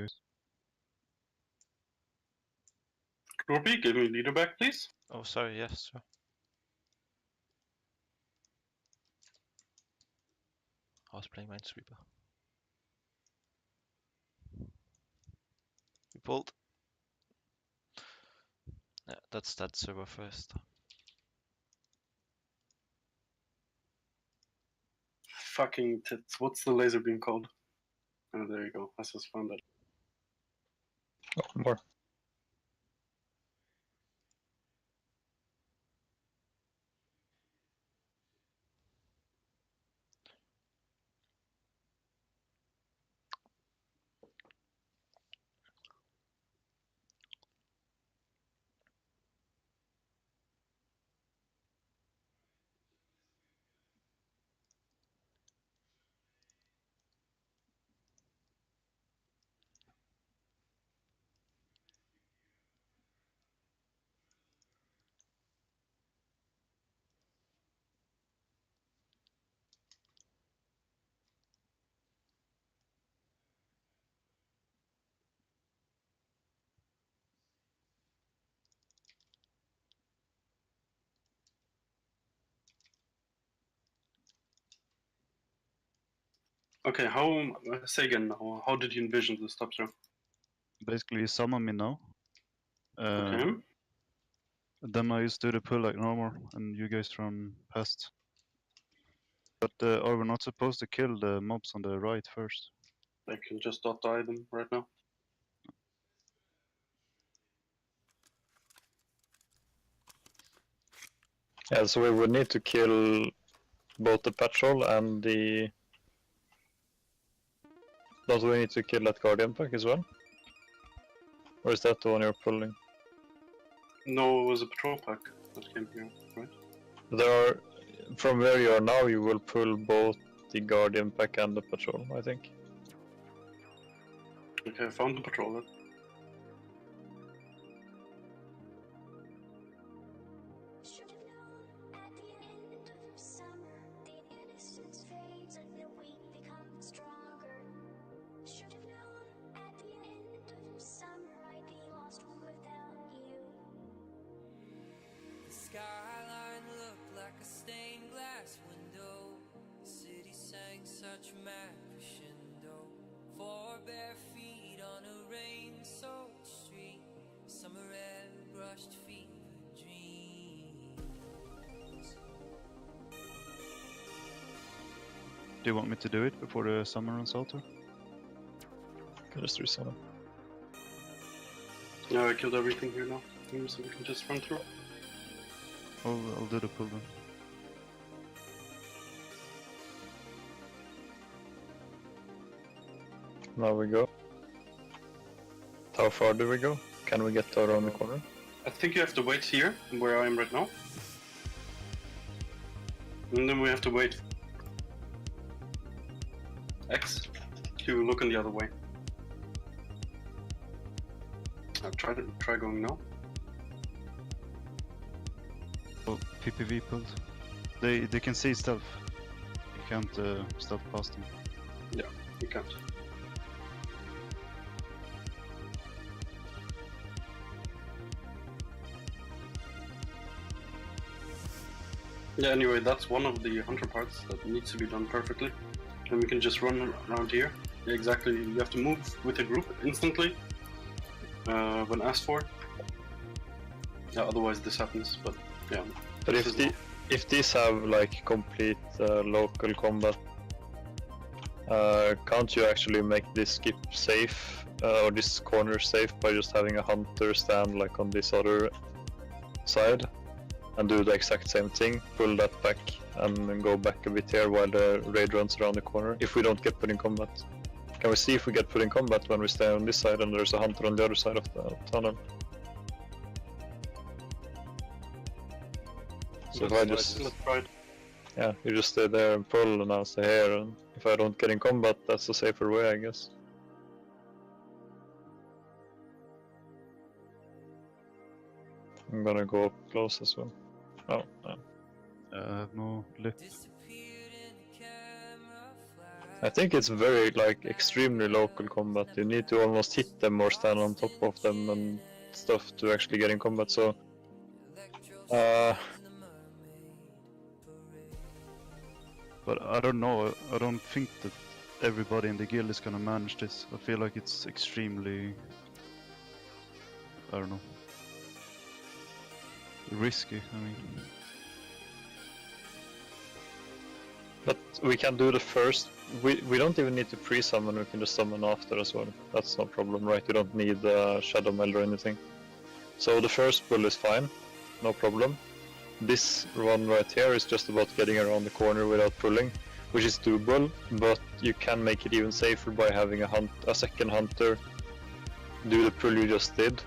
guys. Groupie, give me leader back, please. Oh, sorry, yes, sure. I was playing Minesweeper. We pulled. Yeah, that's that server first. Fucking tits. What's the laser beam called? Oh, there you go. I just found it. Oh, more. Okay, say again now. How did you envision the stop through? Basically, summon me now. Okay. Then I just do the pull like normal, and you guys run past. But are we not supposed to kill the mobs on the right first? I can just dot die them right now. Yeah, so we would need to kill both the patrol and the... Don't we need to kill that guardian pack as well? Or is that the one you're pulling? No, it was a patrol pack that came here, right? There are... From where you are now, you will pull both the guardian pack and the patrol, I think. Okay, I found the patroller. Skyline looked like a stained glass window. The city sang such mad crescendo. 4 bare feet on a rain-soaked street. Summer air brushed fever dreams. Do you want me to do it before the summer runs out? Or? Can just resummon. Yeah, I killed everything here now. So we can just run through. I'll do the pull then. Now we go. How far do we go? Can we get around the corner? I think you have to wait here, where I am right now. And then we have to wait X to look in the other way. I'll try going now. Oh, PPV pulled. They can see stealth. You can't stealth past them. Yeah, you can't. Yeah, anyway, that's one of the hunter parts that needs to be done perfectly. And we can just run around here. Yeah, exactly, you have to move with a group instantly when asked for. Yeah, otherwise this happens, but yeah. But if these have like complete local combat, can't you actually make this skip safe or this corner safe by just having a hunter stand like on this other side and do the exact same thing, pull that back and then go back a bit here while the raid runs around the corner if we don't get put in combat? Can we see if we get put in combat when we stay on this side and there's a hunter on the other side of the tunnel? So if I just... Let's try it. Yeah, you just stay there and pull and I'll stay here, and if I don't get in combat, that's the safer way, I guess. I'm gonna go up close as well. Oh, no. I have no lip. Disappeared in the camera flash. I think it's very like extremely local combat. You need to almost hit them or stand on top of them and stuff to actually get in combat. So, But I don't know. I don't think that everybody in the guild is gonna manage this. I feel like it's extremely, I don't know, risky. I mean, but we can do the first. We don't even need to pre-summon. We can just summon after as well. That's no problem, right? You don't need Shadow Meld or anything. So the first pull is fine, no problem. This one right here is just about getting around the corner without pulling, which is doable, but you can make it even safer by having a second hunter do the pull you just did,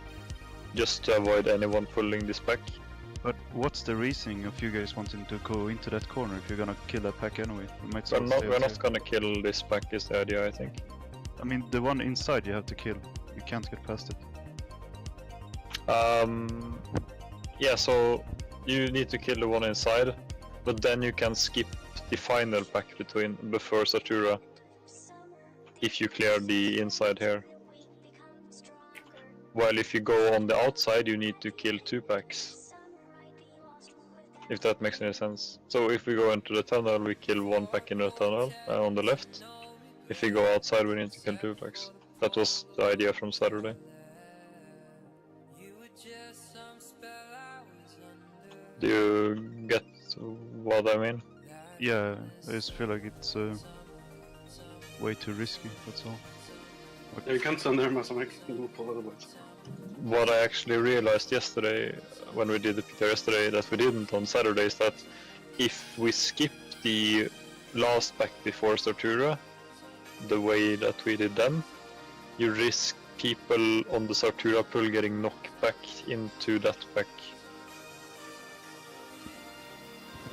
just to avoid anyone pulling this pack. but what's the reasoning of you guys wanting to go into that corner if you're gonna kill that pack anyway? We might We're as well stay not outside. gonna kill this pack is the idea, I think. I mean, the one inside you have to kill. You can't get past it. Yeah, so you need to kill the one inside, but then you can skip the final pack before Satura if you clear the inside here. While if you go on the outside, you need to kill 2 packs. If that makes any sense. So if we go into the tunnel, we kill 1 pack in the tunnel on the left. If we go outside, we need to kill 2 packs. That was the idea from Saturday. Do you get what I mean? Yeah, I just feel like it's way too risky. That's all. Yeah, you can't stand there, Masamek. You'll pull otherwise. What I actually realized yesterday, when we did the PTR yesterday, that we didn't on Saturday, is that if we skip the last pack before Sartura, the way that we did them, you risk people on the Sartura pull getting knocked back into that pack.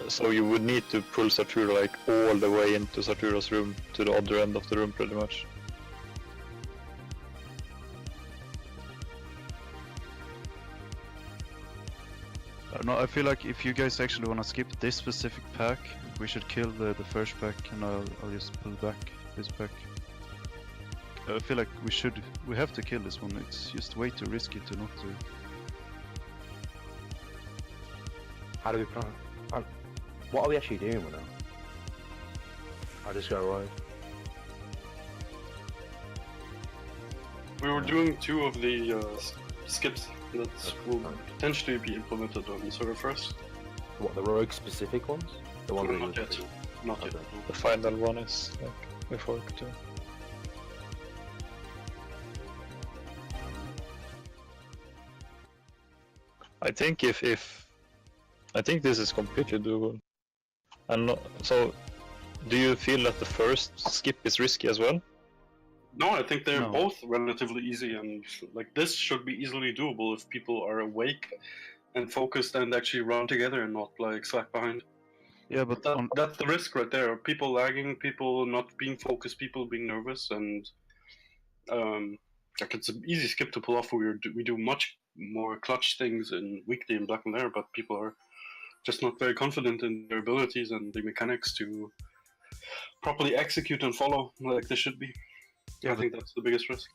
So you would need to pull Sartura like all the way into Sartura's room, to the other end of the room pretty much. I don't know, I feel like if you guys actually wanna skip this specific pack, we should kill the first pack and I'll just pull back this pack. I feel like we have to kill this one. It's just way too risky to not do. How do we plan? What are we actually doing with that? I just go right. We were doing 2 of the skips that will potentially be implemented on the server first. What, the rogue specific ones? The ones Not yet. Not yet. Okay. The final one is like before too. I think I think this is completely doable. And so, do you feel that the first skip is risky as well? No, I think they're No. both relatively easy, and like this should be easily doable if people are awake and focused and actually run together and not like slack behind. Yeah, but But that's the risk right there. People lagging, people not being focused, people being nervous, and like it's an easy skip to pull off. We do much more clutch things in weekly in Black and Lair, but people are just not very confident in their abilities and the mechanics to properly execute and follow like they should be. Yeah, I think that's the biggest risk.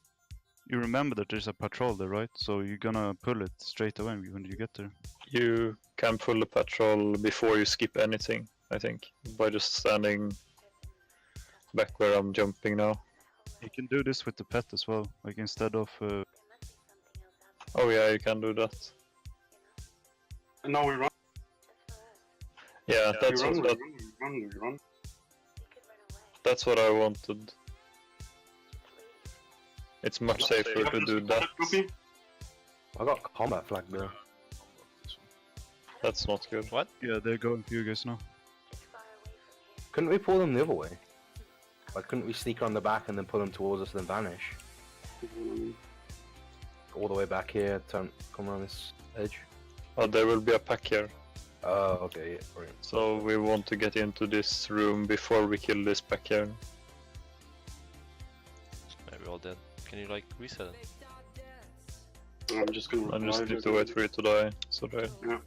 you remember that there's a patrol there, right? So you're gonna pull it straight away when you get there. You can pull the patrol before you skip anything, I think, by just standing back where I'm jumping now. You can do this with the pet as well, like instead of Oh yeah, you can do that. And now we run. Yeah, We that's run, what, we run. that's what I wanted. It's much safer You have to this do that. copy? I got combat flag there. That's not good. What? yeah, they're going for you guys now. Couldn't we pull them the other way? Like, couldn't we sneak on the back and then pull them towards us and then vanish? All the way back here, come around this edge. Oh, there will be a pack here. Oh, okay, yeah, brilliant. So we want to get into this room before we kill this pack here. Maybe all dead. Can you like reset it? I'm just gonna. I just revive need it. to wait for it to die. So there. Yeah.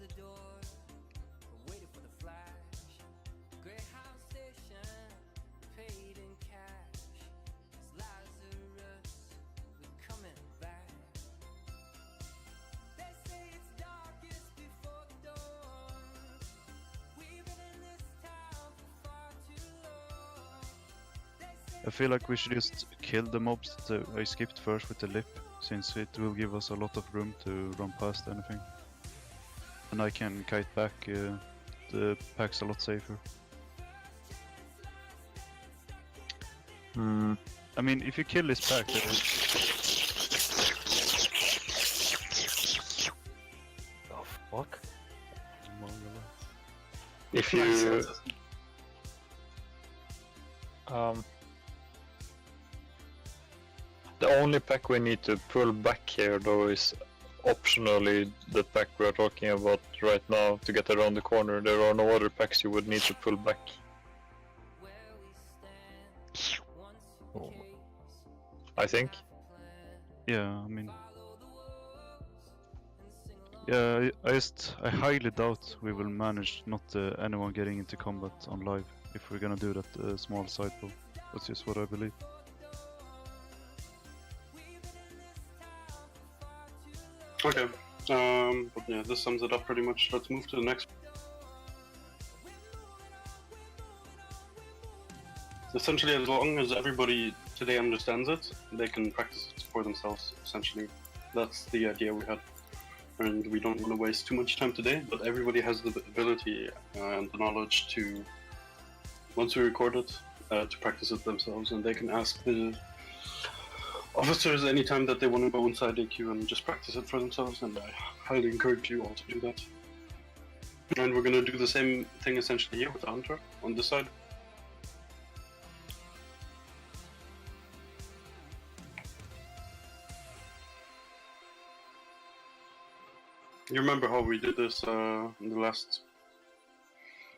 I feel like we should just kill the mobs that I skipped first with the lip, since it will give us a lot of room to run past anything. And I can kite back, the pack's a lot safer. Hmm. I mean, if you kill this pack, then Oh fuck. If Nice. you the only pack we need to pull back here though is optionally the pack we're talking about right now to get around the corner. There are no other packs you would need to pull back. Oh. I think. yeah, I mean... Yeah, I highly doubt we will manage not anyone getting into combat on live if we're gonna do that small sidebow. That's just what I believe. Okay. But yeah, this sums it up pretty much. Let's move to the next. Essentially, as long as everybody today understands it, they can practice it for themselves, essentially. That's the idea we had. And we don't want to waste too much time today, but everybody has the ability and the knowledge to, once we record it, to practice it themselves, and they can ask the officers anytime that they want to go inside AQ and just practice it for themselves, and I highly encourage you all to do that. And we're going to do the same thing essentially here with the Hunter on this side. You remember how we did this in the last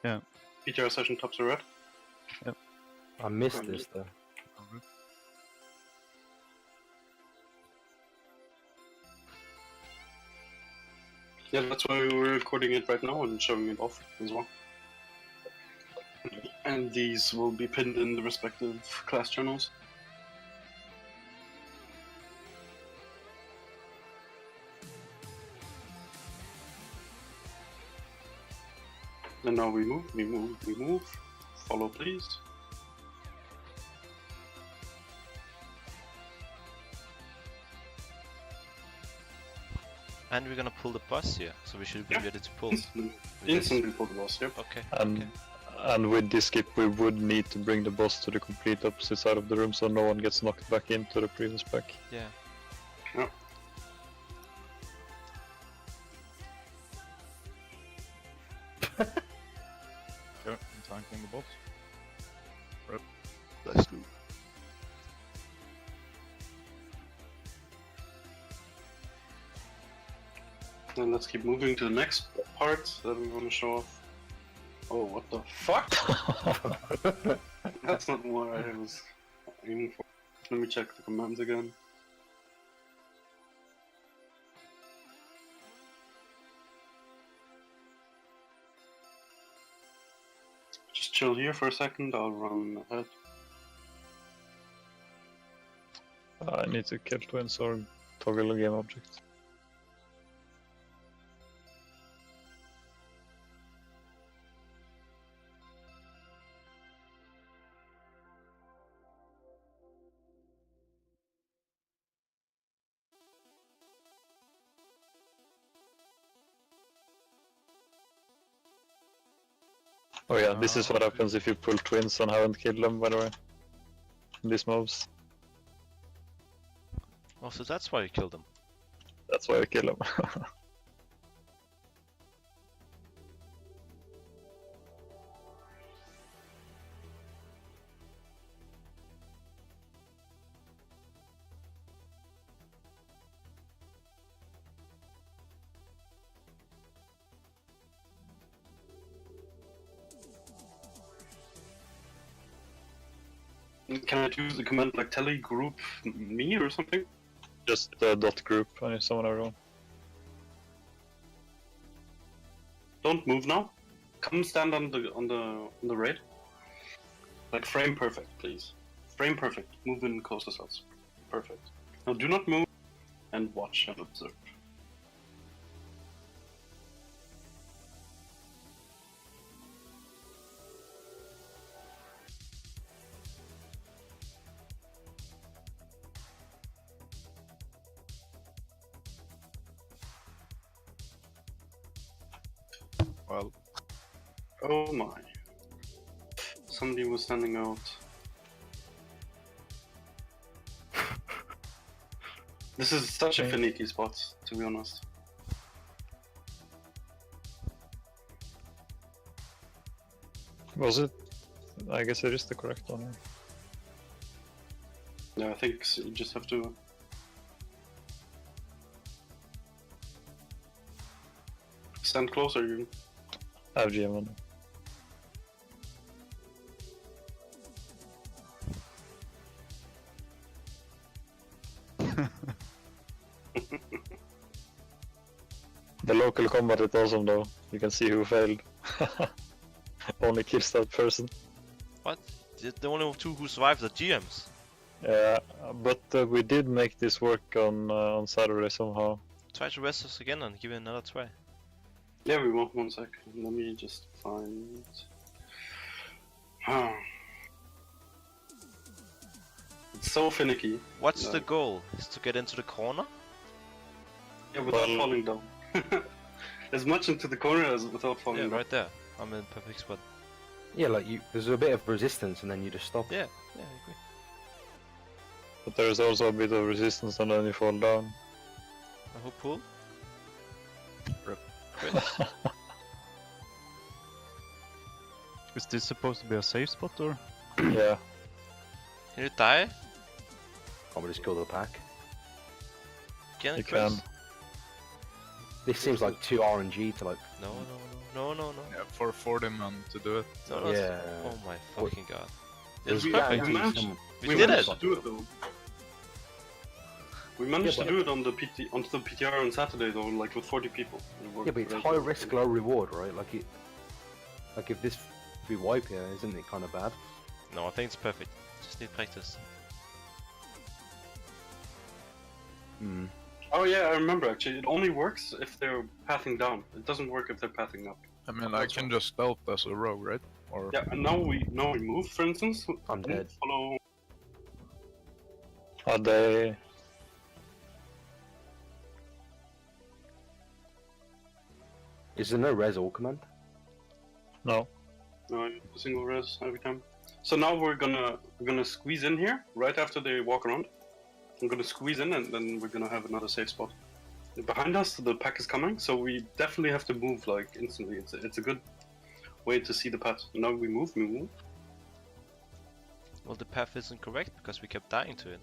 PTR session, Tops are red? I missed this though. Yeah, that's why we're recording it right now and showing it off as well. And these will be pinned in the respective class channels. And now we move, we move, we move. Follow, please. And we're gonna pull the bus here, so we should be Yeah. ready to pull. Instantly pull the boss, yep. Okay. And Okay. and with this skip we would need to bring the boss to the complete opposite side of the room so no one gets knocked back into the previous pack. Yeah. Yeah, I'm tanking the boss. Let's go. And let's keep moving to the next part that we want to show off. Oh, what the fuck? That's not what I was aiming for. Let me check the commands again. Just chill here for a second, I'll run ahead. I need to kill twins or toggle a game object. Oh yeah, this is what happens if you pull twins and haven't killed them, by the way. These mobs. Oh, so that's why you killed them. That's why I kill them. Can I use the command like tele group me or something? Just dot group on someone everyone. Don't move now. Come stand on the raid. Like frame perfect, please. Frame perfect. Move in close to us. Perfect. Now do not move and watch and observe. Well, Oh my. Somebody was standing out. This is such a Okay. finicky spot, to be honest. Was it? I guess it is the correct one. Yeah, I think you just have to. Stand closer, you. I have GM on. The local combat is awesome though. You can see who failed. Only kills that person. What? The only two who survived are GMs. Yeah, but we did make this work on Saturday somehow. Try to rest us again and give it another try. Yeah, we want 1 sec. Let me just find. It's so finicky. What's Yeah. the goal? Is to get into the corner? Yeah, without Well- falling down. As much into the corner as without falling Yeah, down. right there. I'm in perfect spot. Yeah, like there's a bit of resistance and then you just stop. Yeah, yeah, I agree. But there's also a bit of resistance and then you fall down. I hope pull. Is this supposed to be a safe spot or? Yeah. Can you die? Can't we just kill the pack? Can You it, Chris? can. This seems like too RNG to like. No, no, no, no, no, no. yeah, for 40 men to do it. No, no, Yeah. Oh my fucking god. There's It's we- perfect. we managed- some- We did managed it! to do it though. We managed Yeah, to do it on the onto the PTR on Saturday though, like with 40 people. It worked Yeah, but it's very high well. risk, low reward, right? Like if this we wipe here, isn't it kind of bad? No, I think it's perfect. Just need practice. Hmm. Oh yeah, I remember actually. It only works if they're pathing down. It doesn't work if they're pathing up. I mean, I can just stealth as a rogue, right? Or Yeah, and now we move, for instance. I'm dead. Follow. Are they? Is there no res all command? No. No, single res every time. So now we're gonna squeeze in here right after they walk around. I'm gonna squeeze in and then we're gonna have another safe spot. Behind us, the pack is coming, so we definitely have to move like instantly. It's a good way to see the path. Now we move. Well, the path isn't correct because we kept dying to it.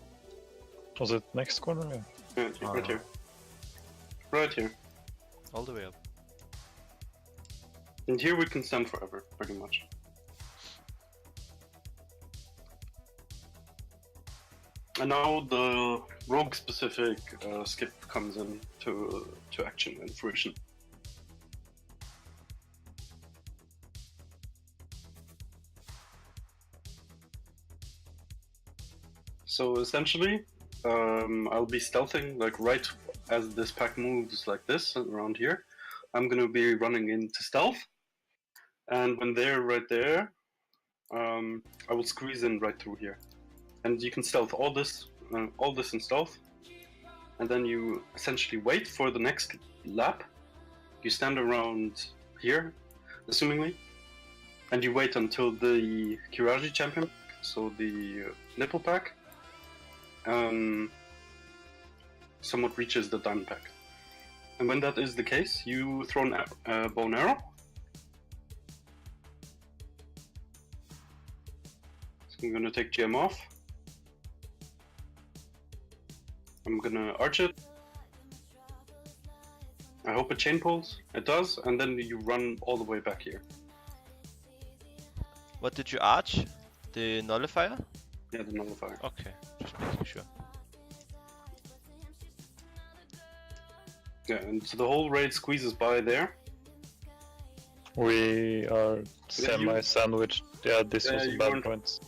Was it next corner? Yeah. Yeah, right here. Right here. All the way up. And here we can stand forever, pretty much. And now the rogue-specific skip comes in to action and fruition. So essentially, I'll be stealthing like right as this pack moves like this around here. I'm gonna be running into stealth, and when they're right there, I will squeeze in right through here, and you can stealth all this in stealth, and then you essentially wait for the next lap. You stand around here, assumingly, and you wait until the Kiraji champion, so the nipple pack, somewhat reaches the diamond pack. And when that is the case, you throw a bow and arrow. So I'm gonna take GM off. I'm gonna arch it. I hope it chain pulls. It does, and then you run all the way back here. What did you arch? The nullifier? Yeah, the nullifier. Okay, just making sure. Yeah, and so the whole raid squeezes by there. We are Yeah, you- semi-sandwiched. Yeah, this Yeah, was a you bad weren't- point.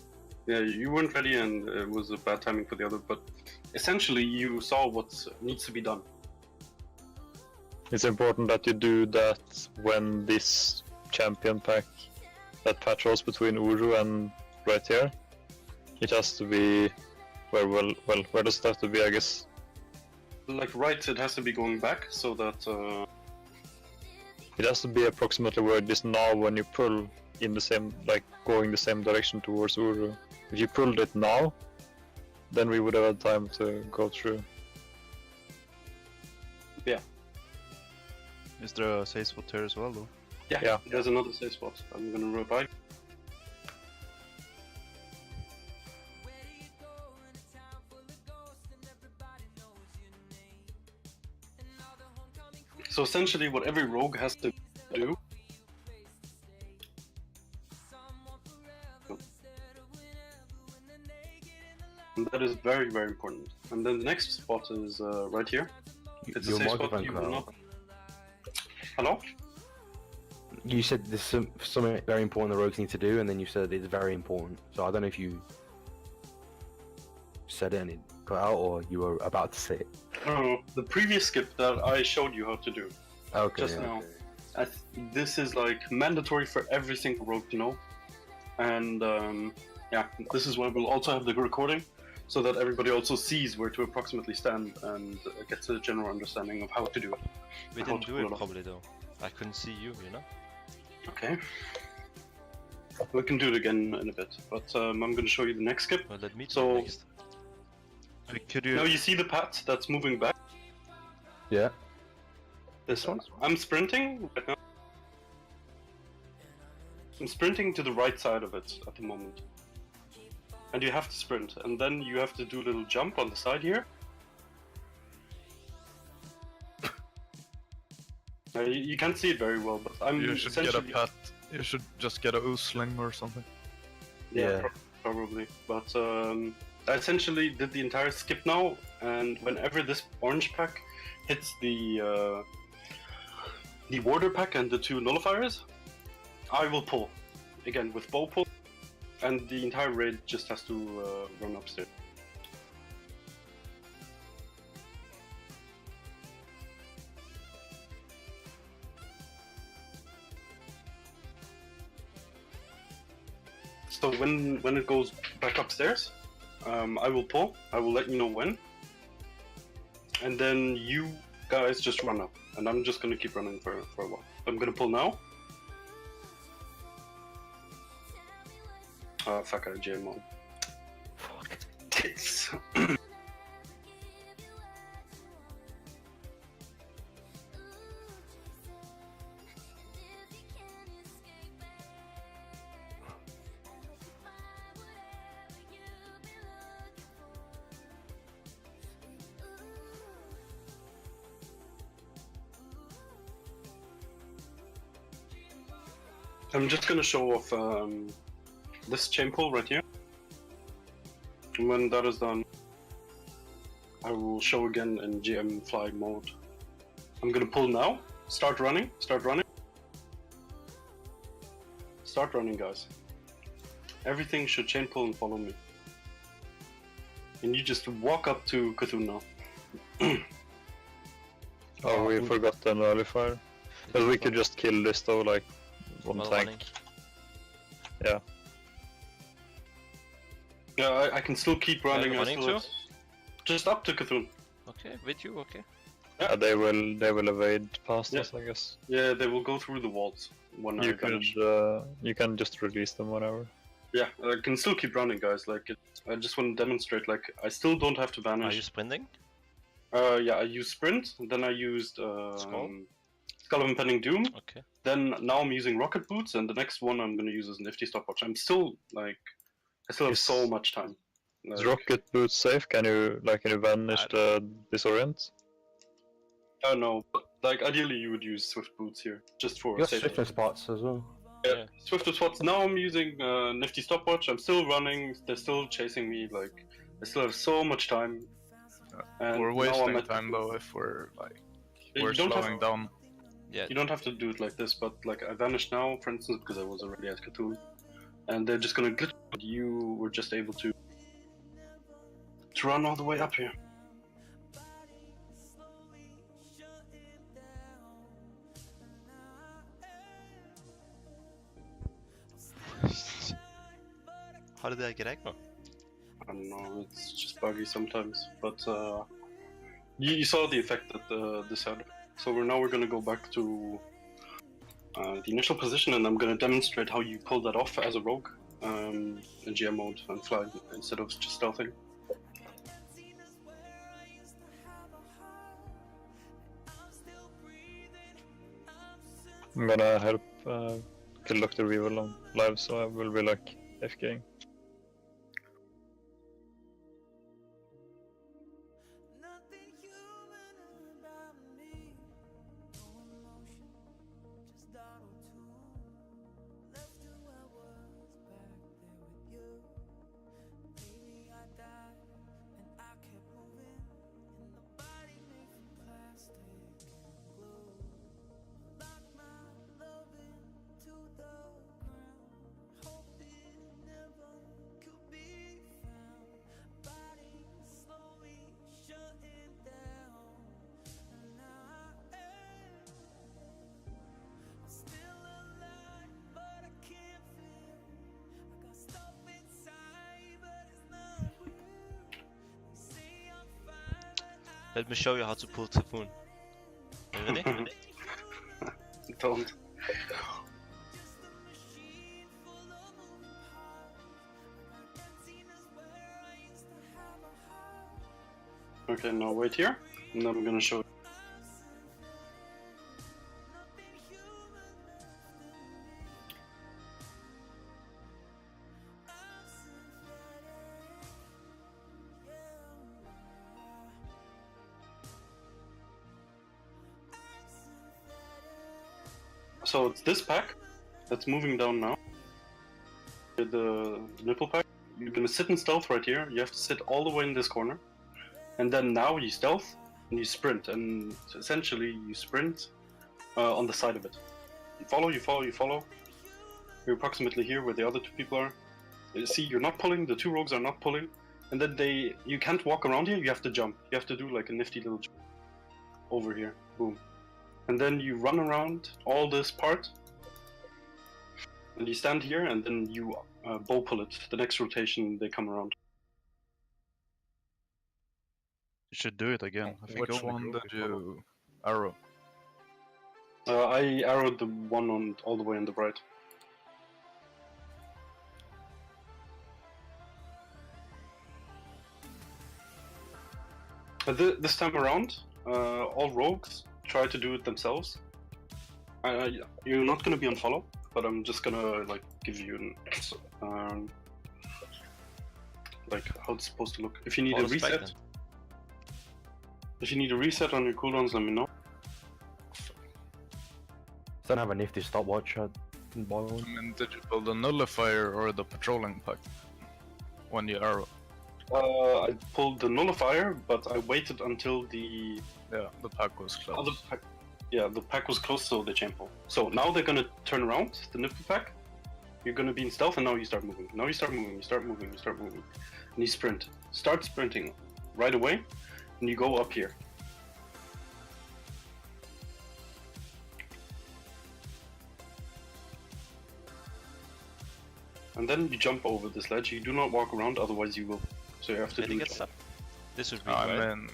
Yeah, you weren't ready, and it was a bad timing for the other. But essentially, you saw what needs to be done. It's important that you do that when this champion pack that patrols between Uru and right here. It has to be where does it have to be? I guess Like right, it has to be going back so that It has to be approximately where it is now when you pull in the same, like going the same direction towards Uru. If you pulled it now, then we would have had time to go through. Is there a safe spot here as well, though? Yeah, there's another safe spot. I'm gonna roll by. So essentially what every rogue has to do and that is very, very important. And then the next spot is right here. It's a Your safe spot microphone you cut will out. not... Hello? You said there's something very important the rogues need to do, and then you said it's very important. So I don't know if you said it and it cut out, or you were about to say it. No, the previous skip that I showed you how to do. Okay. Just now. This is like mandatory for every single rogue to know. And yeah, this is why we'll also have the recording, so that everybody also sees where to approximately stand and gets a general understanding of how to do it. We How didn't to do pull it it off. probably though. I couldn't see you, you know? Okay. We can do it again in a bit, but I'm going to show you the next skip. Well, let me do So- it next. Could you? Now you see the path that's moving back? Yeah. This one? I'm sprinting right now. I'm sprinting to the right side of it at the moment. And you have to sprint, and then you have to do a little jump on the side here. You can't see it very well, but I'm You should get a essentially... pet. You should just get a oosling or something. Yeah, probably. But I essentially did the entire skip now, and whenever this orange pack hits the warder pack and the two nullifiers, I will pull. Again, with bow pull, and the entire raid just has to run upstairs. So when it goes back upstairs, I will pull. I will let you know when, and then you guys just run up, and I'm just gonna keep running for a while. I'm gonna pull now. Fuck, I jam on. Fuck. Tits. I'm just gonna show off this chain pull right here. And when that is done, I will show again in GM fly mode. I'm gonna pull now. Start running. Start running. Start running, guys. Everything should chain pull and follow me. And you just walk up to Cthulhu now. Oh, we forgot the nullifier. But we could just kill this though, like one While tank. running. Yeah, I can still keep running. running I still too? just up to Cthulhu. Okay, with you, okay. They will evade past Yeah. us, I guess. Yeah, they will go through the walls when I You could vanish. you can just release them whenever. Yeah, I can still keep running, guys. Like, I just want to demonstrate. Like, I still don't have to Are you vanish. sprinting? Yeah, I used sprint. Then I used Skull of Impending Doom. Okay. Then now I'm using rocket boots, and the next one I'm gonna use is Nifty Stopwatch. I'm still like, I still have Is- so much time. Is Like, rocket boots safe? Can you vanish the disorient? no, but like ideally you would use Swift Boots here, just for You got safety. swiftness spots as well. Yeah, Swift spots. Now I'm using Nifty Stopwatch. I'm still running. They're still chasing me. Like, I still have so much time. And We're now wasting I'm at- time though if we're like You we're don't have- slowing down. Yeah. You don't have to do it like this, but like I vanished now, for instance, because I was already at Cthulhu, and they're just gonna glitch. But you were just able to run all the way up here. How did I get Agno? I don't know, it's just buggy sometimes, but you saw the effect that this had. So we're gonna go back to the initial position, and I'm gonna demonstrate how you pull that off as a rogue in GM mode and fly instead of just stealthing. I'm gonna help kill Dr. Weevil on live, so I will be like FKing. Nothing human about me. No emotion, just auto-tune. Left who I was back there with you. Maybe I died and I kept moving in the body made from plastic and glue. Lock my love into the ground, hoping never could be found. Body slowly shutting down, and now I am still alive, but I can't feel. I got stuff inside, but it's not real. They say I'm fine, but Let me show you how to pull Typhoon. Are you ready? Don't. just a machine full of moving parts. I got emptiness where I used to have a heart. Okay, now wait here, and I'm gonna show. Nothing human left in me. I'm synthetic, So it's this pack that's moving down now. The nipple pack. You're gonna sit in stealth right here. You have to sit all the way in this corner, and then now you stealth and you sprint, and essentially you sprint on the side of it. You follow, you follow, you follow. You're approximately here where the other two people are. You see, you're not pulling. The two rogues are not pulling, and then you can't walk around here. You have to jump. You have to do like a nifty little jump over here. Boom. And then you run around all this part, and you stand here, and then you bow pull it. The next rotation, they come around. You should do it again. I think Which only one Grogu did follow. you arrow? I arrowed the one on all the way on the right. This time around, all rogues try to do it themselves. You're not gonna be on follow, but I'm just gonna like give you like how it's supposed to look. If you need All a respect reset, if you need a reset on your cooldowns, let me know. Don't have a nifty stopwatch at Boyle. I mean, did you build the nullifier or the patrolling pack when you arrow? I pulled the nullifier, but I waited until the Yeah, the pack was closed. other pack. Yeah, the pack was closed, so they champo. So now they're gonna turn around the nipple pack. You're gonna be in stealth, and now you start moving. Now you start moving. You start moving. You start moving, and you sprint. Start sprinting right away, and you go up here. And then you jump over this ledge. You do not walk around, otherwise you will. So you have to Did he do. get stuck? This would be I right. mean,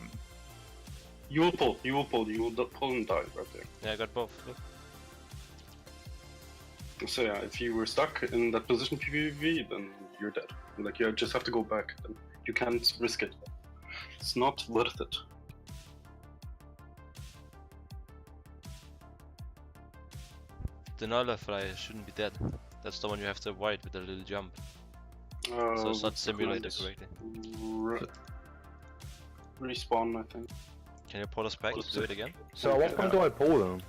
You will pull. You will pull. You will pull and die right there. Yeah, I got both. Look. So yeah, if you were stuck in that position PvP, then you're dead. Like you just have to go back. Then you can't risk it. It's not worth it. The Nullify shouldn't be dead. That's the one you have to avoid with a little jump. So it's not what's the simulated command? correctly. Respawn, I think. Can you pull us back? Do it again? So at what point do I pull them?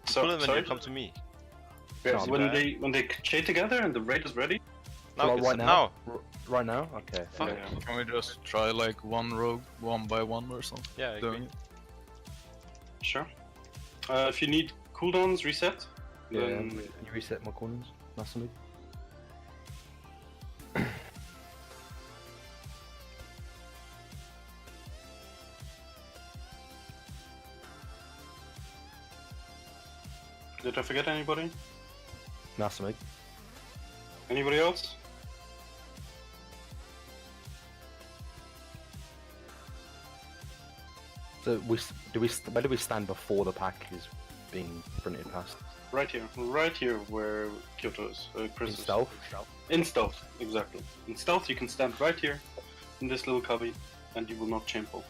So, Pull them when sorry? you come to me. Yeah, Sounds when bad. they chain together and the raid is ready. Now, Well, it's- right now? Right now? Okay. Fuck. Yeah. can we just try like one rogue, one by one or something? Yeah, I Doing agree. it? Sure. If you need cooldowns reset, Yeah, then you reset my corners. Massively. did I forget anybody? Massively. Anybody else? So where do we stand before the pack is being sprinted past. Right here where Kyoto is. Chris In is. stealth? In stealth, exactly. In stealth, you can stand right here in this little cubby, and you will not chain pull.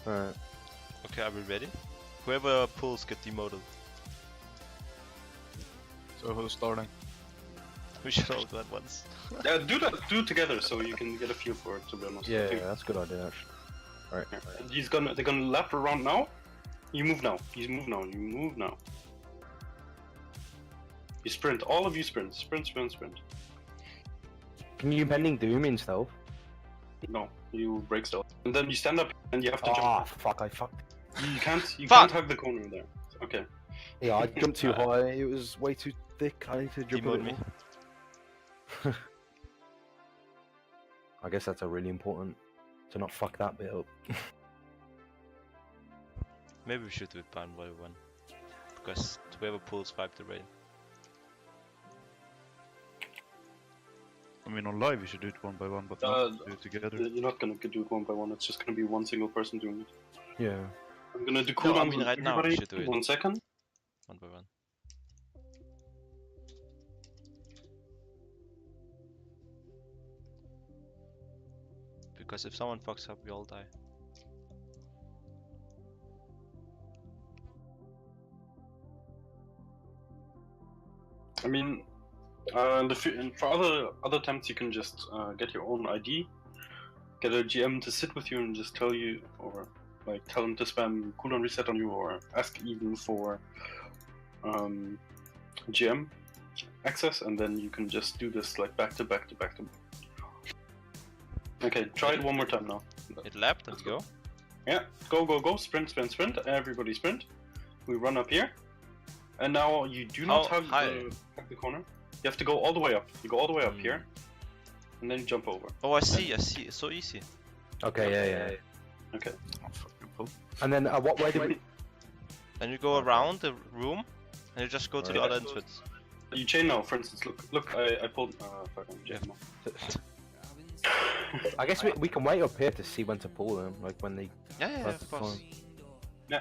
Alright. Okay, are we ready? Whoever pulls get demoted. So who's starting? We should all do that once. Yeah, do it together so you can get a feel for it. To be honest. Yeah, Okay. that's a good idea actually. Alright. And they're gonna lap around now. You move now. You move now. You move now. You sprint. All of you sprint. Sprint. Can you Impending Doom in stealth? No, you break stealth. And then you stand up and you have to Ah, jump. fuck, I fucked. You can't Fuck! hug the corner there. Okay. Yeah, I jumped too high, it was way too thick, I need to jump a Demote bit me. more. I guess that's a really important, to not fuck that bit up. Maybe we should do it one by one. Because whoever pulls 5 to raid. I mean, on live we should do it one by one, but Uh, not do it together. You're not gonna do it one by one. It's just gonna be one single person doing it. Yeah. I'm gonna do No, I cooldowns mean on right now we everybody. should do it. 1 second. One by one. Because if someone fucks up, we all die. I mean, for other attempts, you can just get your own ID, get a GM to sit with you and just tell you, or like tell him to spam cooldown reset on you, or ask even for GM access, and then you can just do this like back to back to back to back. Okay, try it one more time now. It lapped, let's go. Yeah, go, sprint, everybody sprint. We run up here, and now you do not How hug high? the corner. You have to go all the way up. You go all the way up here, and then you jump over. Oh, I see, it's so easy. Okay, yeah. Okay. Oh, fucking pull. And then, what way did we... Then you go around the room, and you just go to the Alright. other entrance. You chain now, for instance. Look, I pulled. Fucking chain now. I guess we can wait up here to see when to pull them, like when they... Yeah, That's of course. fine.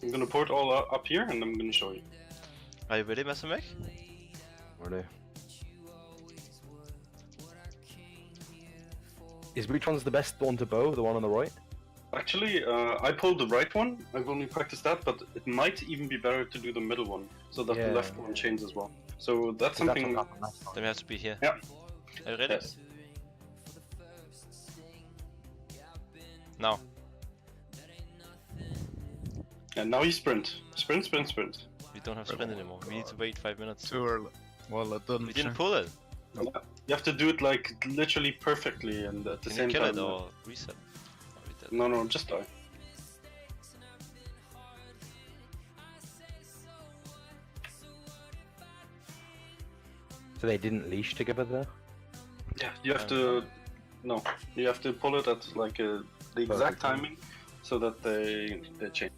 I'm gonna pour it all up here, and I'm gonna show you. Are you ready, Masamek? Ready? Which one's the best one to bow? The one on the right? Actually, I pulled the right one. I've only practiced that, but it might even be better to do the middle one, so that Yeah. the left one chains as well. So that's That's something. what happened last time. Then we have to be here. Yeah. Are you ready? Yes. Now. And now you sprint. Sprint. We don't have sprint anymore. We need to wait 5 minutes. Too early. Well, it didn't We didn't change. pull it. You have to do it like literally perfectly, and at the Can same you kill time. it or reset? Oh, we did. No, just die. So they didn't leash together there? Yeah, you have to. No, you have to pull it at like the exact timing, so that they change.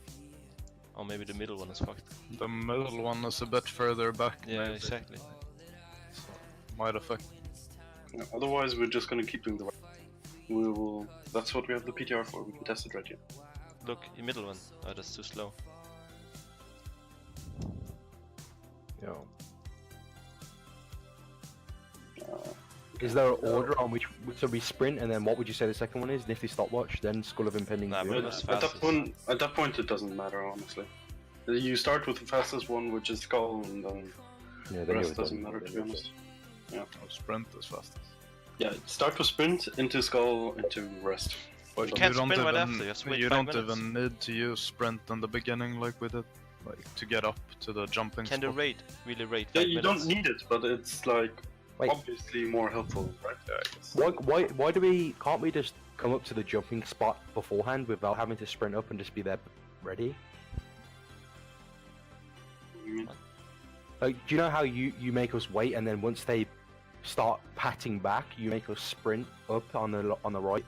Or maybe the middle one is fucked. The middle one is a bit further back. Yeah, maybe. exactly. So, might affect. Yeah, otherwise, we're just gonna keep doing the right. We will. That's what we have the PTR for. We can test it right here. Look, the middle one. Oh, that's too slow. Yeah. Uh, Is there an order on which... So we sprint, and then what would you say the second one is? Nifty Stopwatch, then Skull of Impending Nah, Doom? but At that's that fastest. at that point, it doesn't matter honestly. You start with the fastest one, which is Skull, and then Yeah, the then rest you're doesn't done. matter to be honest. Oh, sprint is fastest. Yeah, start with sprint into Skull into rest. But can't sprint right after, you have to wait you 5 don't minutes. even need to use sprint in the beginning like we did, like to get up to the jumping Can the spot. raid really raid 5 Yeah, minutes? you don't need it, but it's like Wait. obviously more helpful, right? Yeah, I guess. Why do we... Can't we just come up to the jumping spot beforehand without having to sprint up and just be there ready? Like, do you know how you make us wait, and then once they start patting back, you make us sprint up on the right?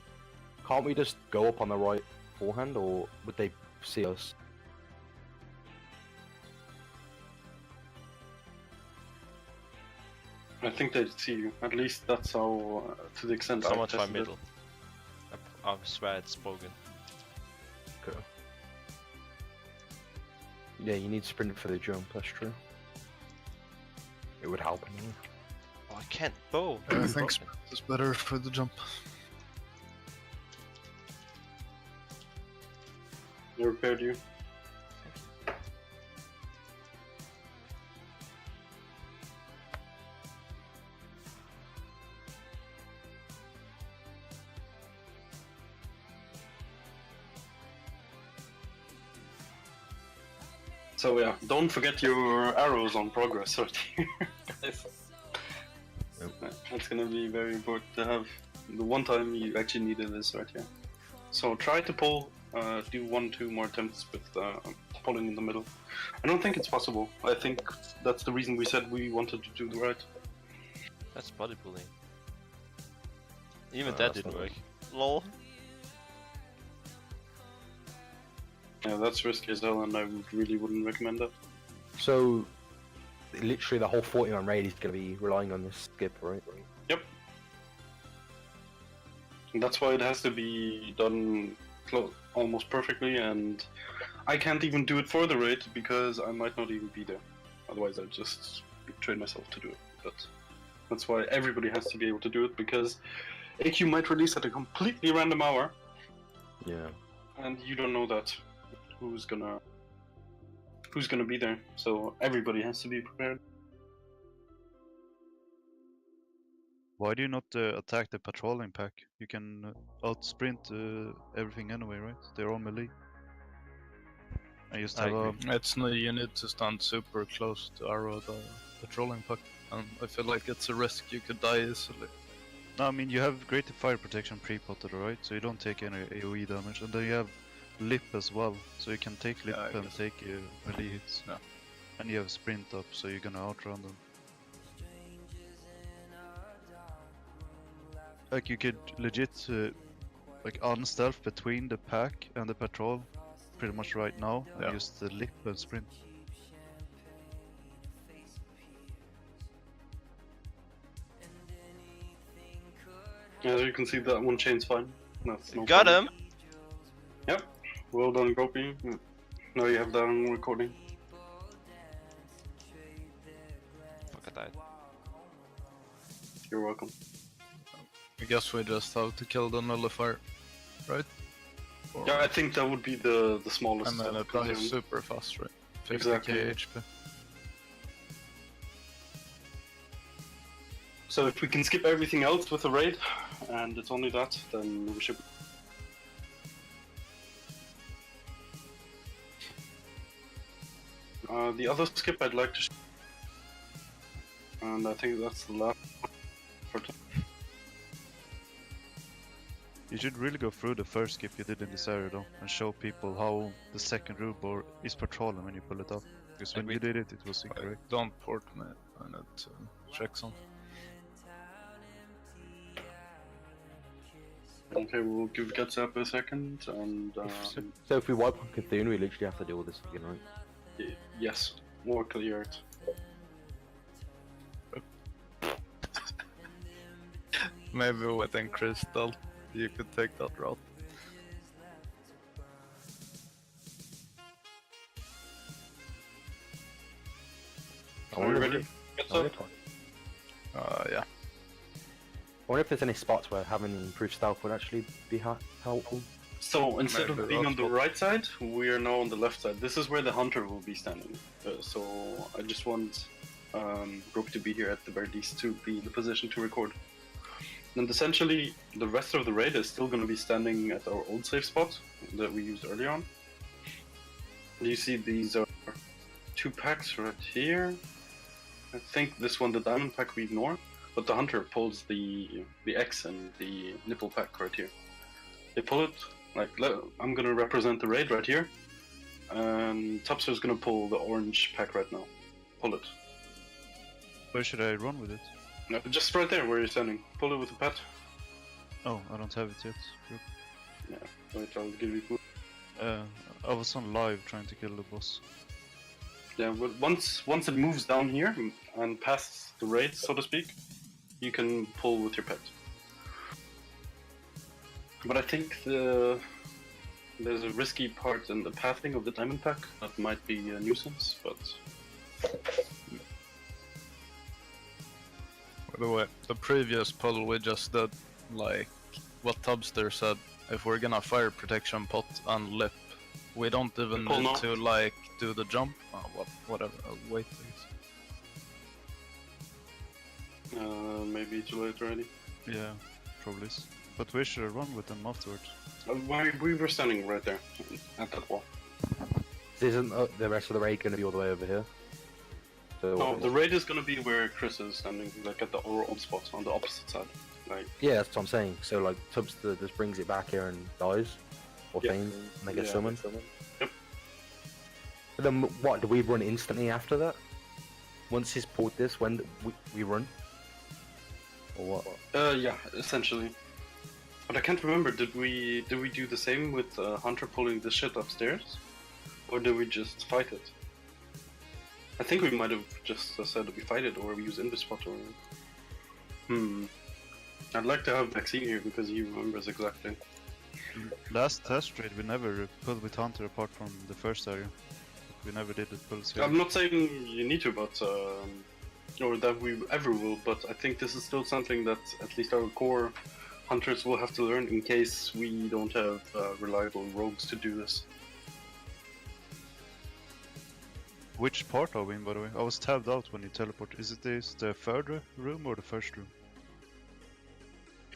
Can't we just go up on the right beforehand, or would they see us? I think they see you. At least that's how, to the extent Someone I've try tested it. middle. I swear it's broken. Okay. Yeah, you need sprint for the jump, that's true. It would help anyway. Oh, I can't bow. I It's think broken. sprint is better for the jump. I repaired you. So yeah, don't forget your arrows on progress right here, guys. That's gonna be very important to have. The one time you actually needed this right here. So try to pull, do 1-2 more attempts with pulling in the middle. I don't think it's possible. I think that's the reason we said we wanted to do the right. That's bodybuilding. Even that that's didn't not work. Lol. Yeah, that's risky as hell, and I really wouldn't recommend that. So, literally the whole 40-man raid is going to be relying on this skip, right? Yep. And that's why it has to be done almost perfectly, and I can't even do it for the raid because I might not even be there. Otherwise, I'd just train myself to do it. But that's why everybody has to be able to do it, because AQ might release at a completely random hour, Yeah. and you don't know that who's gonna be there. So everybody has to be prepared. Why do you not attack the patrolling pack? You can out sprint everything anyway, right? They're all melee. I just I have a agree. It's no, you need to stand super close to arrow the patrolling puck. And I feel like it's a risk you could die easily. No, I mean you have greater fire protection pre-potted, right? So you don't take any AoE damage, and then you have lip as well, so you can take lip Yeah, I and guess. take melee hits. Yeah. And you have sprint up, so you're gonna outrun them. Like you could legit like unstealth between the pack and the patrol pretty much right now, and Yeah. use the lip and sprint. As you can see, that one chain's fine. That's no Got problem. him! Yep. Well done, Gropey. Now you have that on recording. Fuck, I died. You're welcome. I guess we just have to kill the nullifier, right? Or- Yeah, I think that would be the smallest. and then step, it dies considering- super fast, right? 50k Exactly. HP. So if we can skip everything else with the raid, and it's only that, then we should. The other skip I'd like to. And I think that's the last. You should really go through the first skip you did in this area though, and show people how the second rule bar is patrolling when you pull it up. Because when you did it, it was incorrect. Don't port me. I need to check something. Okay, we'll give Gatsap a second, and So if we wipe on Cthulhu, we literally have to deal with this again, right? yes, more clear it. Maybe within Crystal, you could take that route. Are you ready? Gatsap? Yeah. I wonder if there's any spots where having improved stealth would actually be helpful. So instead Maybe of being on the that's right side, we are now on the left side. This is where the hunter will be standing. So I just want Brooke to be here at the very least to be in the position to record. And essentially, the rest of the raid is still going to be standing at our old safe spot that we used earlier on. You see these are 2 packs right here. I think this one, the diamond pack, we ignore. But the hunter pulls the X and the nipple pack right here. They pull it, like, I'm gonna represent the raid right here. And Topster's gonna pull the orange pack right now. Pull it. Where should I run with it? No, just right there where you're standing. Pull it with the pet. Oh, I don't have it yet. Wait, I'll give you food. I was on live trying to kill the boss. Yeah, but once it moves down here and past the raid, so to speak, you can pull with your pet. But I think the there's a risky part in the pathing of the diamond pack that might be a nuisance, but By the way, the previous pull we just did, like what Tubster said, if we're gonna fire protection pot and lip, we don't even Pull need now. to like do the jump. Whatever. Wait, please. maybe too late already. Yeah, probably is. But we should run with them afterwards. We were standing right there at that wall. Isn't the rest of the raid going to be all the way over here? So, No, the raid is gonna be where Chris is standing, like at the old spot on the opposite side. Like, yeah, that's what I'm saying. So like Tubster just brings it back here and dies, or Yeah. feigns, and they get Yeah, summoned. Yep. But then what? Do we run instantly after that? Once he's pulled this, when we run? Or what? yeah, essentially. But I can't remember. Did we do the same with Hunter pulling the shit upstairs, or did we just fight it? I think we might have just said we fight it, or we use Invispot, or. I'd like to have Maxine here because he remembers exactly. Last test raid we never pulled with Hunter apart from the first area. We never did the pulls here. I'm not saying you need to, but or that we ever will. But I think this is still something that at least our core hunters will have to learn in case we don't have reliable rogues to do this. Which part are we in, by the way? I was tabbed out when you teleport. Is it the third room or the first room?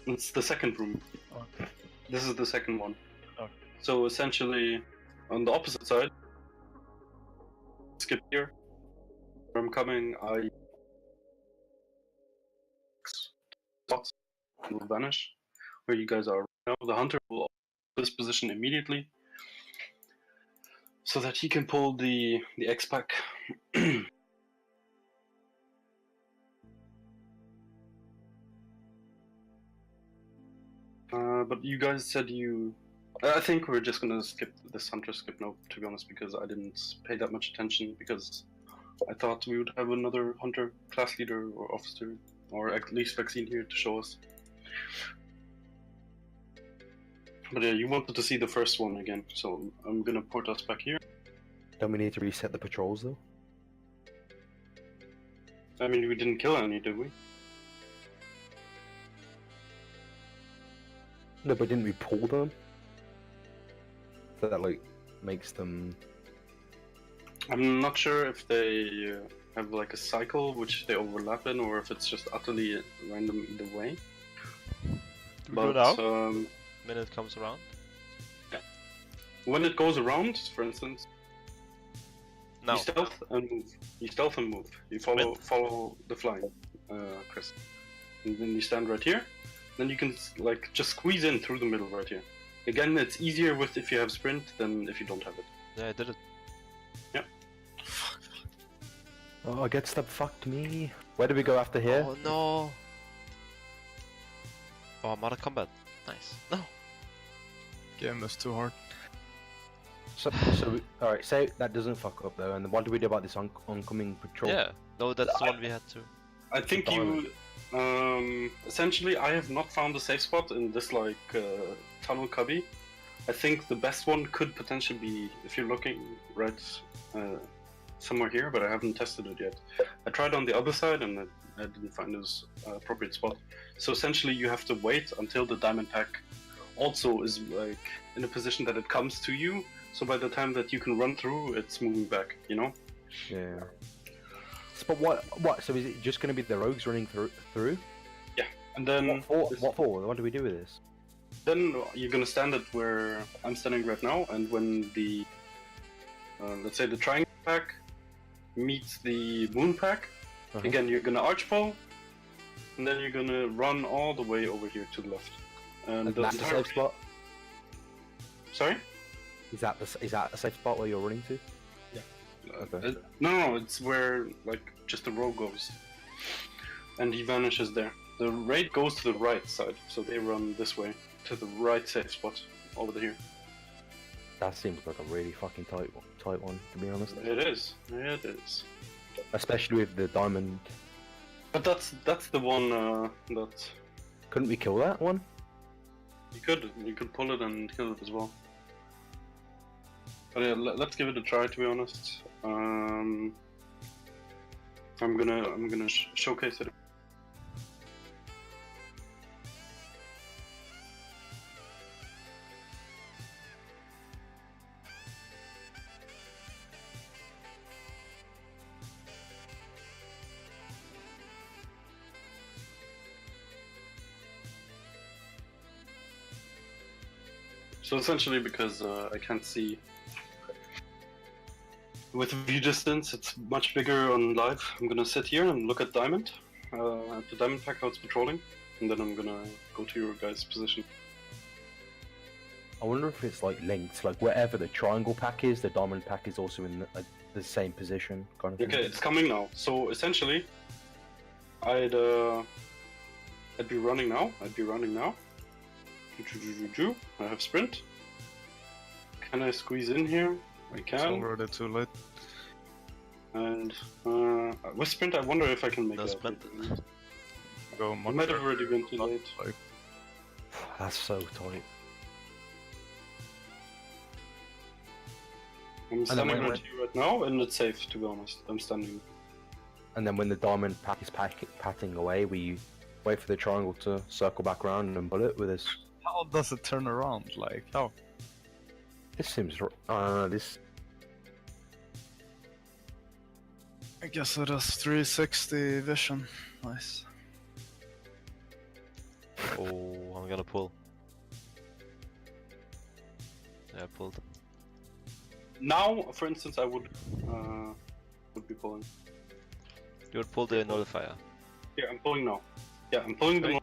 It's the second room. Okay. This is the second one. Okay. So essentially, on the opposite side, skip here. Where I'm coming, I spots will vanish. Where you guys are right now, the hunter will this position immediately, so that he can pull the X pack. But you guys said you. I think we're just gonna skip this hunter skip note, to be honest, because I didn't pay that much attention, because I thought we would have another hunter class leader or officer, or at least vaccine here to show us. But yeah, you wanted to see the first one again, so I'm gonna port us back here. Don't we need to reset the patrols though? I mean, we didn't kill any, did we? No, but didn't we pull them? So that like makes them. I'm not sure if they have like a cycle which they overlap in, or if it's just utterly random either way. Do we go now? Um, When it comes around? when it goes around, for instance, No. you stealth and move. You stealth and move. You follow the flying, Chris. And then you stand right here. Then you can like just squeeze in through the middle right here. Again, it's easier with if you have sprint than if you don't have it. Yeah, I did it. Oh, get stub fucked me. Where do we go after here? Oh no! Oh, I'm out of combat. Nice. No! Game is too hard. So alright, say that doesn't fuck up though, and what do we do about this oncoming patrol? Yeah. No, that's the one we had to. I think you. Essentially, I have not found a safe spot in this like tunnel cubby. I think the best one could potentially be if you're looking right somewhere here, but I haven't tested it yet. I tried on the other side and I didn't find this appropriate spot. So essentially, you have to wait until the diamond pack also is like in a position that it comes to you. So by the time that you can run through, it's moving back. You know. Yeah. But what? So is it just going to be the rogues running through? Yeah, and then What for? What do we do with this? then you're gonna stand at where I'm standing right now, and when the let's say the triangle pack meets the moon pack, again you're gonna arch pull, and then you're gonna run all the way over here to the left. And And the that's the entire- safe spot. Sorry? Is that a safe spot where you're running to? Okay. No, it's where like just the row goes, and he vanishes there. The raid goes to the right side, so they run this way to the right safe spot over here. That seems like a really fucking tight one, to be honest. It is. It is. Especially with the diamond. But that's the one that Couldn't we kill that one? you could pull it and kill it as well. But yeah, let's give it a try. To be honest, I'm gonna showcase it. So essentially, because I can't see with view distance, it's much bigger on live. I'm gonna sit here and look at Diamond, at the Diamond pack how it's patrolling, and then I'm gonna go to your guys' position. I wonder if it's like linked, like wherever the triangle pack is, the diamond pack is also in the same position, kind of thing. Okay, it's coming now. So essentially, I'd be running now. I have sprint. Can I squeeze in here? I It's can. already too late. And with sprint, I wonder if I can make No that. sprint. Go I much might have further, already been too not late. like That's so tight. I'm standing when- right here right now, and it's safe, to be honest. I'm standing. And then when the diamond pack is patting away, we wait for the triangle to circle back around and bullet with us. how does it turn around? Like how? This seems. This. I guess it has 360 vision. Nice. Oh, I'm gonna pull. Yeah, I pulled. Now, for instance, I would be pulling. You would pull the nullifier. Here, I'm pulling now. Yeah, I'm pulling the. Right.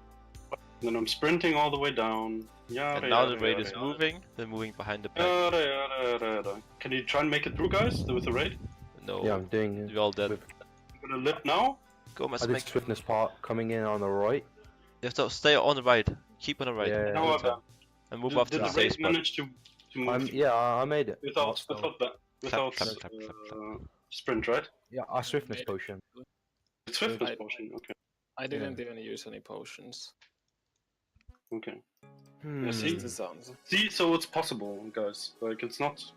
Then I'm sprinting all the way down. Yeah. And now the raid is moving. They're moving behind the pack. Can you try and make it through, guys, with the raid? No, Yeah, I'm doing. we're all dead. with- I'm gonna lip now. Go, I Mass did Mech. swiftness part coming in on the right. You have to stay on the right. Keep on the right. Yeah. Now I'm done. And move Did, up to did the the safe raid spot. manage to move Yeah, I made it. without So- without clap, clap, sprint, right? Yeah, I swiftness potion. It's swiftness I- potion. Okay. I didn't even use any potions. Okay. Hmm. see? The sounds. See, so it's possible, guys. Like it's not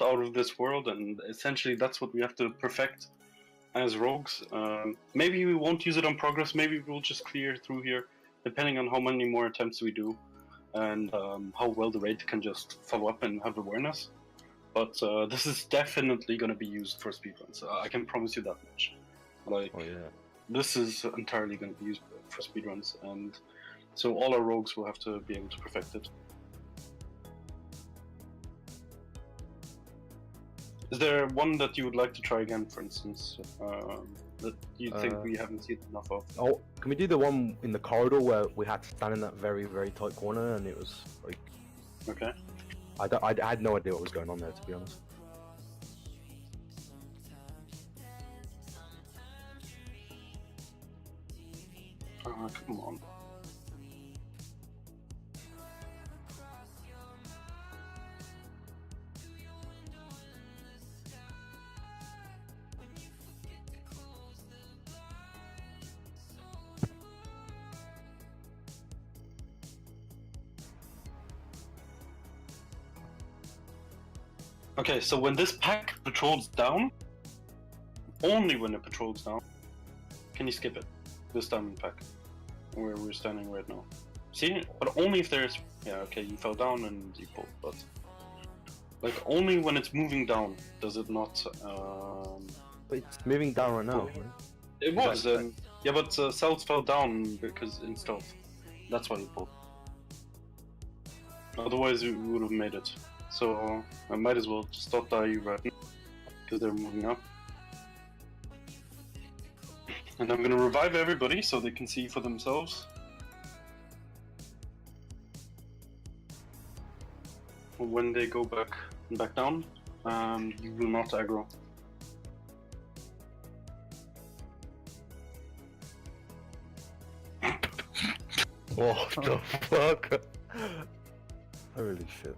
out of this world, and essentially that's what we have to perfect as rogues. Maybe we won't use it on progress. Maybe we'll just clear through here, depending on how many more attempts we do, and how well the raid can just follow up and have awareness. But this is definitely going to be used for speedruns. I can promise you that much. Like Oh yeah. this is entirely going to be used for speedruns, and so all our rogues will have to be able to perfect it. Is there one that you would like to try again, for instance, that you think we haven't seen enough of? Oh, can we do the one in the corridor where we had to stand in that very, very tight corner and it was like Okay. I had no idea what was going on there, to be honest. Come on. Okay, so when this pack patrols down, only when it patrols down, can you skip it? This diamond pack, where we're standing right now. See, but only if there's, yeah, okay, you fell down and you pulled, but like only when it's moving down does it not. But it's moving down right now. Right? It was, yeah, but Cells fell down because in stealth. That's why he pulled. Otherwise, we would have made it. So I might as well just not die right now because they're moving up. And I'm gonna revive everybody so they can see for themselves. When they go back down, you will not aggro. What the fuck? Holy shit.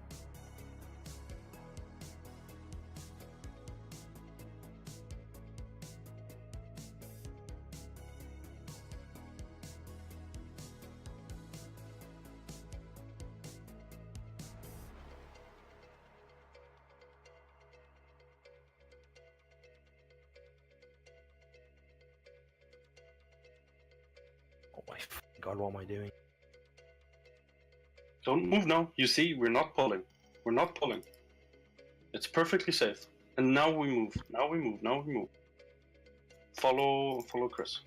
god, what am I doing? Don't move now. You see, we're not pulling. We're not pulling. It's perfectly safe. And now we move. Now we move. Now we move. Follow Chris.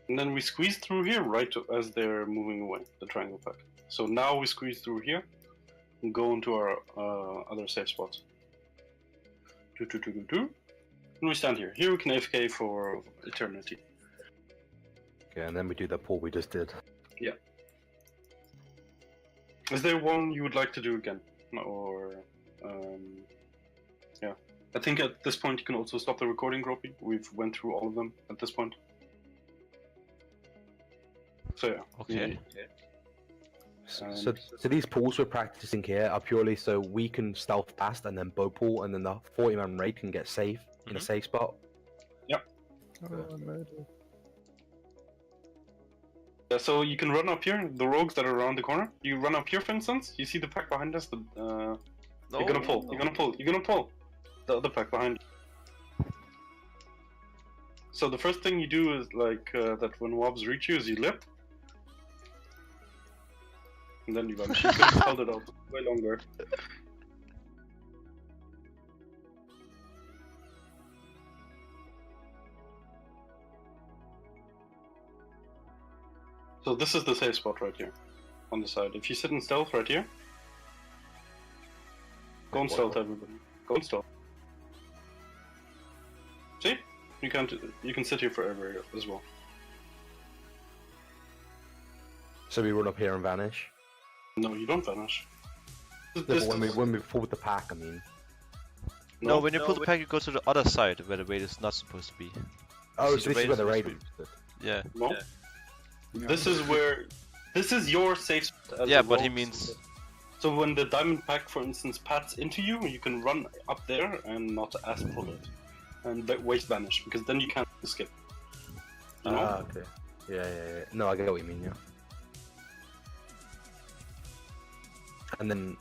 And then we squeeze through here right as they're moving away, the triangle pack. So now we squeeze through here and go into our other safe spots. And we stand here. Here we can AFK for eternity. Okay, and then we do the pull we just did. Yeah. Is there one you would like to do again? Or, yeah. I think at this point you can also stop the recording, Gropey. We've went through all of them at this point. So yeah. Okay. So these pulls we're practicing here are purely so we can stealth past and then bow pull, and then the 40-man raid can get safe in a safe spot. Yeah, so you can run up here, the rogues that are around the corner. You run up here, for instance. You see the pack behind us? You're gonna pull. You're gonna pull. You're gonna pull. The other pack behind you. So the first thing you do is like that when mobs reach you is you lip. And then you vanish. You could have held it out way longer. So this is the safe spot right here, on the side. If you sit in stealth right here, go in stealth, everybody. Go in stealth. See? You can sit here forever as well. So we run up here and vanish. No, you don't vanish. Yeah, but when we pull with the pack, I mean. No, when you pull the pack, you go to the other side where the raid is not supposed to be. Oh, See, so the this is where the raid raid is is. Yeah. No. Yeah. This is where. This is your safe spot. As Yeah, a but he rogue. means. So when the diamond pack, for instance, pats into you, you can run up there and not as pull it, and waste vanish, because then you can't skip. You know? Ah, okay. Yeah. No, I get what you mean, yeah. And then